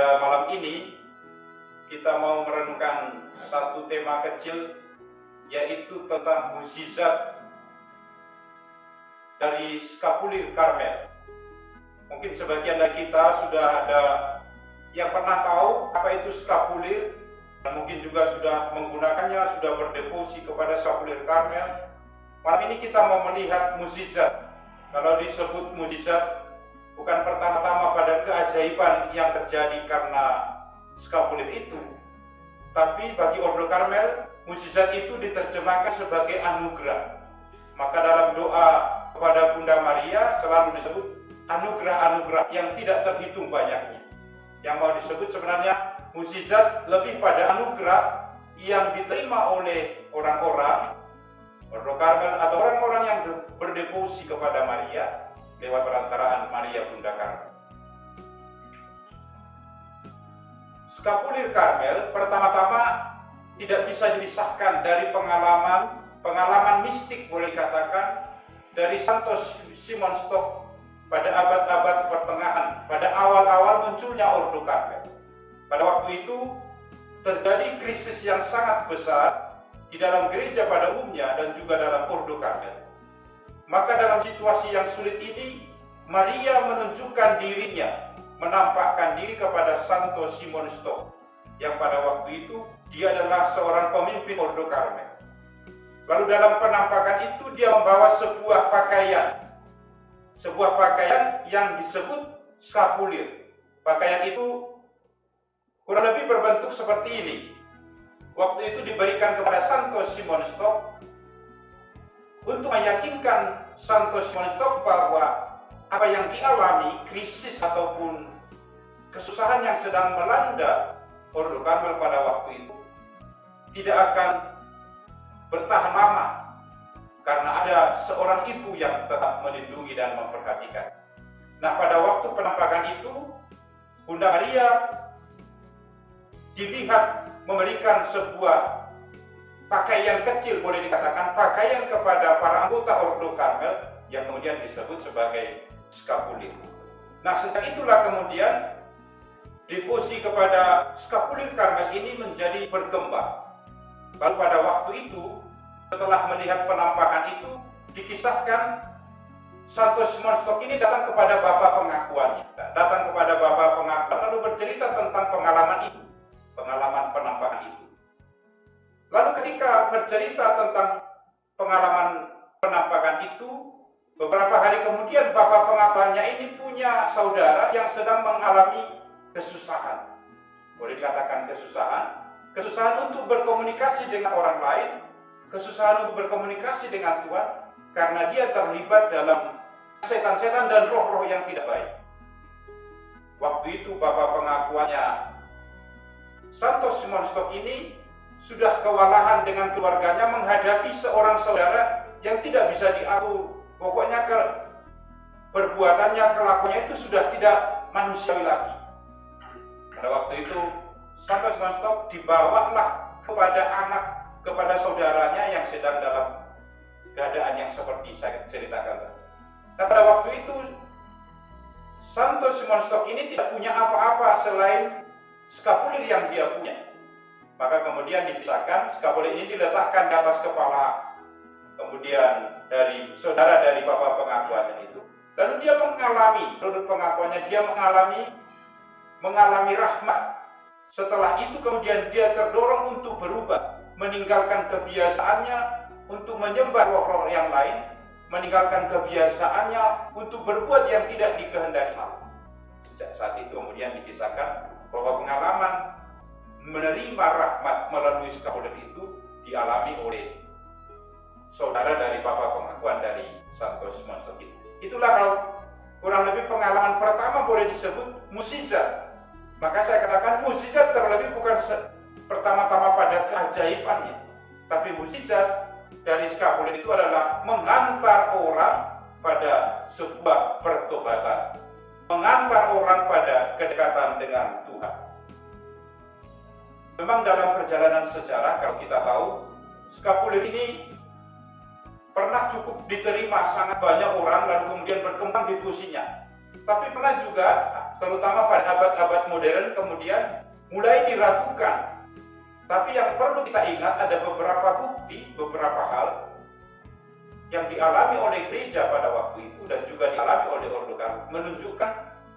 Pada malam ini kita mau merenungkan satu tema kecil, yaitu tentang mukjizat dari skapulir Karmel. Mungkin sebagian dari kita sudah ada yang pernah tahu apa itu skapulir, dan mungkin juga sudah menggunakannya, sudah berdevosi kepada skapulir Karmel. Malam ini kita mau melihat mukjizat. Kalau disebut mukjizat, bukan pertama-tama pada keajaiban yang terjadi karena skapulir itu, tapi bagi Ordo Karmel, mukjizat itu diterjemahkan sebagai anugerah. Maka dalam doa kepada Bunda Maria selalu disebut anugerah-anugerah yang tidak terhitung banyaknya. Yang mau disebut sebenarnya mukjizat lebih pada anugerah yang diterima oleh orang-orang Ordo Karmel atau orang-orang yang berdevosi kepada Maria lewat perantaraan Maria Bunda Karmel. Skapulir Karmel pertama-tama tidak bisa dipisahkan dari pengalaman mistik, boleh dikatakan, dari Santo Simon Stok pada abad-abad pertengahan, pada awal-awal munculnya Ordo Karmel. Pada waktu itu terjadi krisis yang sangat besar di dalam gereja pada umumnya dan juga dalam Ordo Karmel. Maka dalam situasi yang sulit ini, Maria menunjukkan dirinya, menampakkan diri kepada Santo Simon Stok, yang pada waktu itu dia adalah seorang pemimpin Ordo Karmel. Lalu dalam penampakan itu dia membawa sebuah pakaian yang disebut skapulir. Pakaian itu kurang lebih berbentuk seperti ini. Waktu itu diberikan kepada Santo Simon Stok untuk meyakinkan Santo Simon Stok bahwa apa yang dialami, krisis ataupun kesusahan yang sedang melanda Ordo Karmel pada waktu itu, tidak akan bertahan lama, karena ada seorang ibu yang tetap melindungi dan memperhatikan. Nah, pada waktu penampakan itu, Bunda Maria dilihat memberikan sebuah pakaian kecil, boleh dikatakan pakaian kepada para anggota Ordo Karmel, yang kemudian disebut sebagai skapulir. Nah, sejak itulah kemudian devosi kepada skapulir Karmel ini menjadi berkembang. Lalu pada waktu itu, setelah melihat penampakan itu, dikisahkan Santo Simon Stok ini datang kepada Bapa pengakuannya, lalu bercerita tentang pengalaman itu, pengalaman penampakan itu. Lalu ketika bercerita tentang pengalaman penampakan itu, beberapa hari kemudian Bapak pengakuannya ini punya saudara yang sedang mengalami kesusahan. Boleh dikatakan kesusahan untuk berkomunikasi dengan orang lain, kesusahan untuk berkomunikasi dengan Tuhan, karena dia terlibat dalam setan-setan dan roh-roh yang tidak baik. Waktu itu Bapak pengakuannya Santo Simon Stok ini sudah kewalahan dengan keluarganya menghadapi seorang saudara yang tidak bisa diatur. Pokoknya perbuatannya, kelakuannya itu sudah tidak manusiawi lagi. Pada waktu itu Santo Simon Stok dibawalah kepada saudaranya yang sedang dalam keadaan yang seperti saya ceritakan. Nah, pada waktu itu Santo Simon Stok ini tidak punya apa-apa selain skapulir yang dia punya. Maka kemudian dipisahkan, skapulir ini diletakkan di atas kepala kemudian dari saudara dari Bapak pengakuannya itu. Lalu dia menurut pengakuannya, dia mengalami rahmat. Setelah itu kemudian dia terdorong untuk berubah, meninggalkan kebiasaannya untuk menyembah roh-roh yang lain, meninggalkan kebiasaannya untuk berbuat yang tidak dikehendaki Allah. Sejak saat itu kemudian dikisahkan bahwa pengalaman menerima rahmat melalui skapulir itu dialami oleh saudara dari Bapak pengakuan dari Santo Simon Stok itu. Itulah kalau kurang lebih pengalaman pertama boleh disebut mukjizat. Maka saya katakan mukjizat terlebih bukan pertama-tama pada keajaibannya, tapi mukjizat dari skapulir itu adalah mengantar orang pada sebuah pertobatan, mengantar orang pada kedekatan dengan Tuhan. Memang dalam perjalanan sejarah, kalau kita tahu, skapulir ini pernah cukup diterima sangat banyak orang, lalu kemudian berkembang difusinya. Tapi pernah juga terutama pada abad-abad modern kemudian mulai diragukan. Tapi yang perlu kita ingat ada beberapa bukti, beberapa hal yang dialami oleh gereja pada waktu itu dan juga dialami oleh Ordo Karmel menunjukkan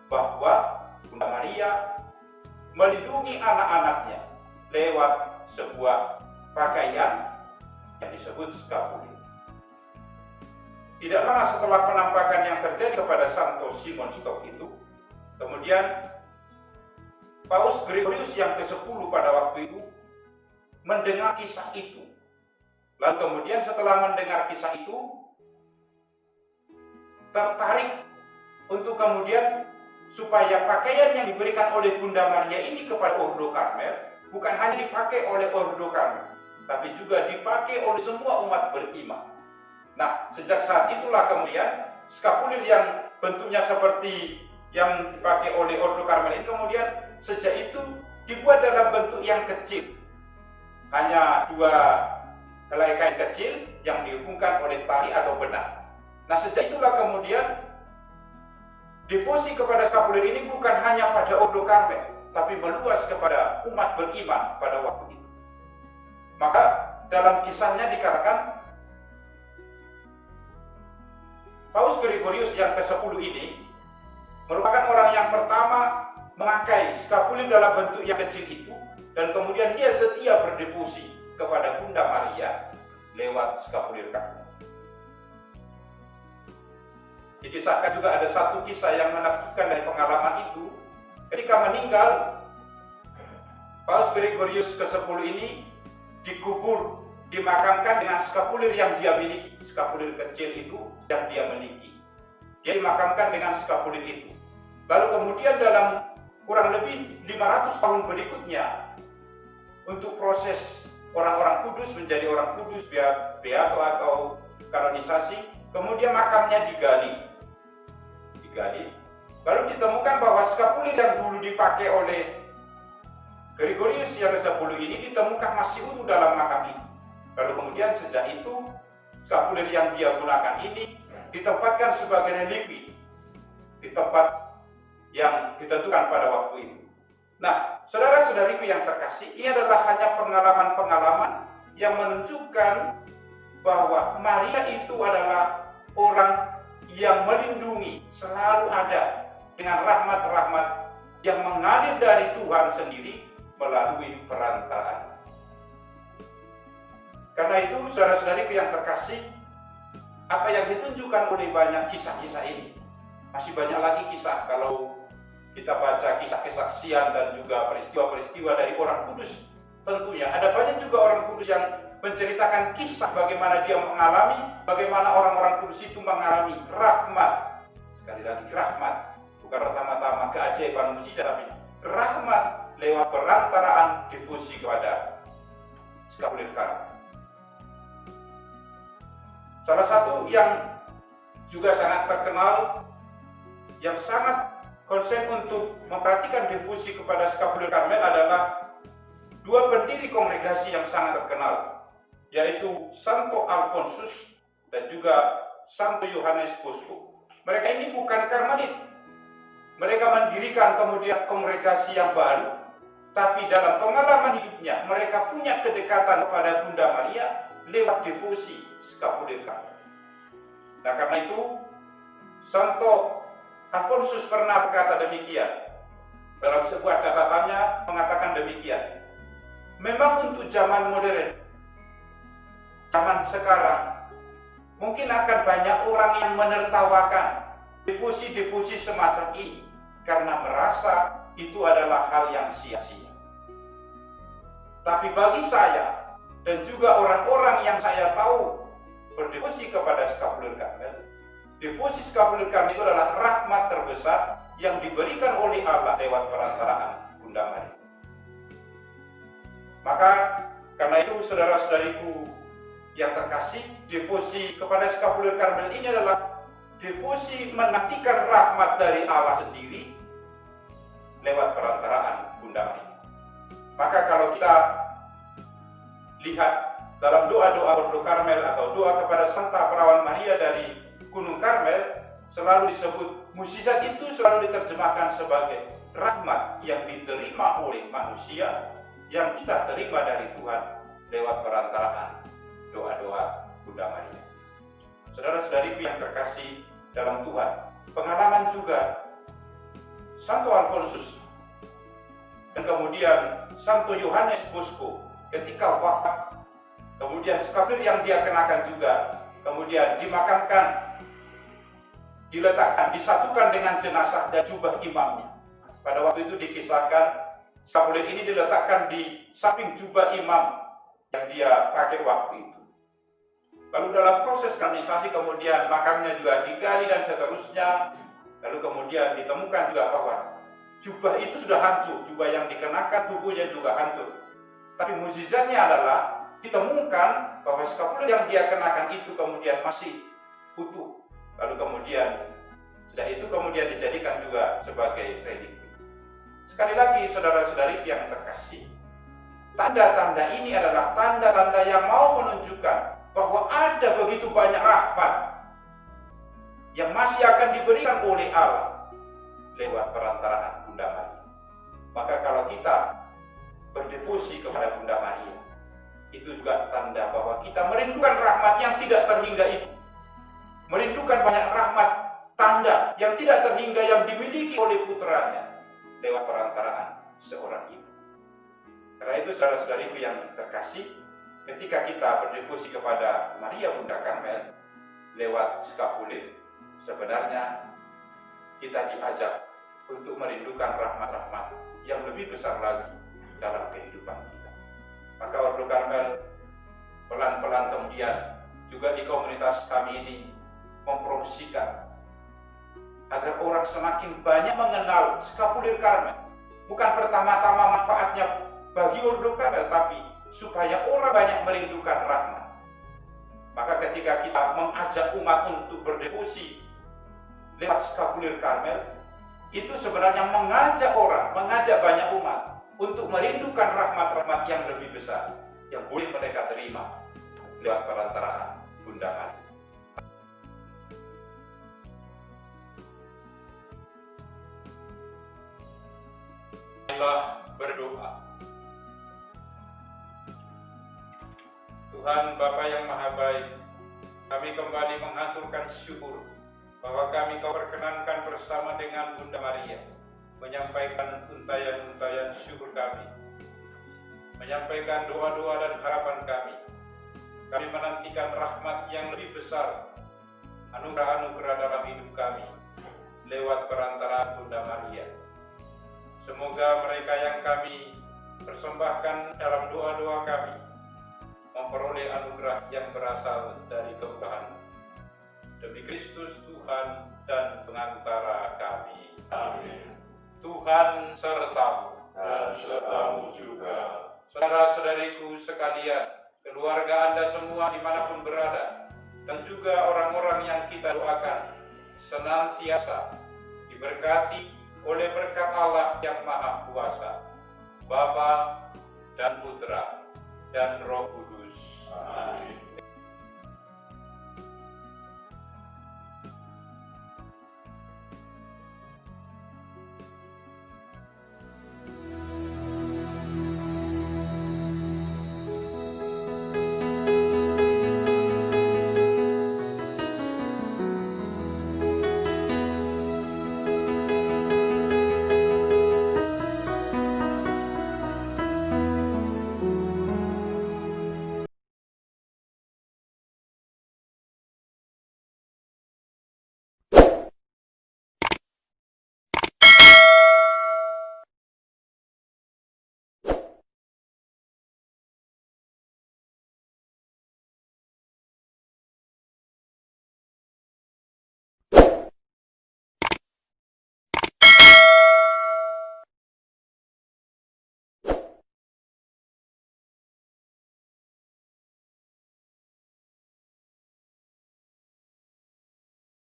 bahwa Bunda Maria melindungi anak-anaknya lewat sebuah pakaian yang disebut skapulir. Tidak lama setelah penampakan yang terjadi kepada Santo Simon Stok itu, kemudian Paus Gregorius yang ke-10 pada waktu itu mendengar kisah itu. Lalu kemudian setelah mendengar kisah itu, tertarik untuk kemudian supaya pakaian yang diberikan oleh Bunda Maria ini kepada Ordo Karmel bukan hanya dipakai oleh Ordo Karmel, tapi juga dipakai oleh semua umat beriman. Nah, sejak saat itulah kemudian skapulir yang bentuknya seperti yang dipakai oleh Ordo Karmel ini kemudian sejak itu dibuat dalam bentuk yang kecil. Hanya 2 helai kain kecil yang dihubungkan oleh tali atau benang. Nah, sejak itulah kemudian devosi kepada skapulir ini bukan hanya pada Ordo Karmel, tapi meluas kepada umat beriman pada waktu itu. Maka dalam kisahnya dikatakan Paus Gregorius yang ke-10 ini merupakan orang yang pertama memakai skapulir dalam bentuk yang kecil itu, dan kemudian dia setia berdevosi kepada Bunda Maria lewat skapulir Karmel. Dikisahkan juga ada satu kisah yang menakjubkan dari pengalaman itu. Ketika meninggal, Paus Gregorius ke-10 ini dikubur, dimakamkan dengan skapulir yang dia miliki, skapulir kecil itu yang dia miliki. Dia dimakamkan dengan skapulir itu. Lalu kemudian dalam kurang lebih 500 tahun berikutnya, untuk proses orang-orang kudus menjadi orang kudus, beato atau kanonisasi, kemudian makamnya digali. Lalu ditemukan bahwa skapulir yang dulu dipakai oleh Gregorius yang ke-10 ini ditemukan masih utuh dalam makam itu. Lalu kemudian sejak itu skapulir yang dia gunakan ini ditempatkan sebagai religi di tempat yang ditentukan pada waktu itu. Nah, saudara-saudariku yang terkasih, ini adalah hanya pengalaman-pengalaman yang menunjukkan bahwa Maria itu adalah orang yang melindungi, selalu ada dengan rahmat-rahmat yang mengalir dari Tuhan sendiri melalui perantaraan. Karena itu, saudara-saudariku yang terkasih, apa yang ditunjukkan oleh banyak kisah-kisah ini, masih banyak lagi kisah. Kalau kita baca kisah kesaksian dan juga peristiwa-peristiwa dari orang kudus, tentunya ada banyak juga orang kudus yang menceritakan kisah bagaimana dia mengalami, bagaimana orang-orang kudus itu mengalami rahmat. Sekali lagi rahmat, bukan pertama-tama keajaiban mujizat, tapi rahmat lewat perantaraan devosi kepada skapulir Karmel. Salah satu yang juga sangat terkenal, yang sangat konsen untuk memperhatikan devosi kepada skapulir Karmel adalah 2 pendiri kongregasi yang sangat terkenal, yaitu Santo Alfonsus dan juga Santo Yohanes Bosco. Mereka ini bukan Karmelit. Mereka mendirikan kemudian kongregasi yang baru, tapi dalam pengalaman hidupnya mereka punya kedekatan kepada Bunda Maria lewat devosi skapulir Karmel. Nah, karena itu Santo Alfonsus pernah berkata demikian. Dalam sebuah catatannya mengatakan demikian. Memang untuk zaman modern, zaman sekarang, mungkin akan banyak orang yang menertawakan devosi-devosi semacam ini karena merasa itu adalah hal yang sia-sia. Tapi bagi saya dan juga orang-orang yang saya tahu berdevosi kepada skapulir Karmel, devosi skapulir Karmel itu adalah rahmat terbesar yang diberikan oleh Allah lewat perantaraan Bunda Maria. Maka karena itu saudara-saudariku yang terkasih, devosi kepada skapulir Karmel ini adalah devosi menantikan rahmat dari Allah sendiri lewat perantaraan Bunda Maria. Maka kalau kita lihat dalam doa-doa Ordo Karmel atau doa kepada Santa Perawan Maria dari Gunung Karmel, selalu disebut mukjizat itu selalu diterjemahkan sebagai rahmat yang diterima oleh manusia, yang kita terima dari Tuhan lewat perantaraan doa-doa Bunda Maria. Saudara-saudariku yang terkasih dalam Tuhan, pengalaman juga Santo Alfonsus dan kemudian Santo Yohanes Bosco ketika wafat, kemudian skapuler yang dia kenakan juga kemudian dimakamkan, diletakkan, disatukan dengan jenazah dan jubah imamnya. Pada waktu itu dikisahkan skapuler ini diletakkan di samping jubah imam yang dia pakai waktu itu. Lalu dalam proses kanonisasi kemudian makamnya juga digali dan seterusnya. Lalu kemudian ditemukan juga bahwa jubah itu sudah hancur, jubah yang dikenakan tubuhnya juga hancur. Tapi mukjizatnya adalah ditemukan bahwa skapuler yang dia kenakan itu kemudian masih utuh. Lalu kemudian sejak itu kemudian dijadikan juga sebagai relikwi. Sekali lagi saudara-saudari yang terkasih, tanda-tanda ini adalah tanda-tanda yang mau menunjukkan bahwa ada begitu banyak rahmat yang masih akan diberikan oleh Allah lewat perantaraan Bunda Maria. Maka kalau kita berdevosi kepada Bunda Maria, itu juga tanda bahwa kita merindukan rahmat yang tidak terhingga itu. Merindukan banyak rahmat, tanda yang tidak terhingga yang dimiliki oleh putranya lewat perantaraan seorang ibu. Karena itu saudara-saudariku yang terkasih, ketika kita berdevosi kepada Maria Bunda Karmel lewat skapuler, sebenarnya kita diajak untuk merindukan rahmat-rahmat yang lebih besar lagi dalam kehidupan kita. Maka Ordo Karmel pelan-pelan kemudian juga di komunitas kami ini mempromosikan agar orang semakin banyak mengenal skapuler Karmel. Bukan pertama-tama manfaatnya bagi Ordo Karmel, tapi supaya orang banyak merindukan rahmat. Maka ketika kita mengajak umat untuk berdevosi lewat skapuler Karmel, itu sebenarnya mengajak orang, mengajak banyak umat untuk merindukan rahmat-rahmat yang lebih besar yang boleh mereka terima lewat perantaraan Bunda Maria. Marilah berdoa. Tuhan Bapa yang Maha Baik, kami kembali mengaturkan syukur bahwa kami Kau perkenankan bersama dengan Bunda Maria menyampaikan untayan-untayan syukur kami, menyampaikan doa-doa dan harapan kami. Kami menantikan rahmat yang lebih besar, anugerah-anugerah dalam hidup kami lewat perantaraan Bunda Maria. Semoga mereka yang kami persembahkan dalam doa-doa kami memperoleh anugerah yang berasal dari Tuhan. Demi Kristus Tuhan dan pengantara kami. Amin. Tuhan sertamu dan sertamu juga. Saudara-saudariku sekalian, keluarga Anda semua dimanapun berada, dan juga orang-orang yang kita doakan, senantiasa diberkati oleh berkat Allah yang Maha Kuasa, Bapa dan Putra dan Roh Kudus.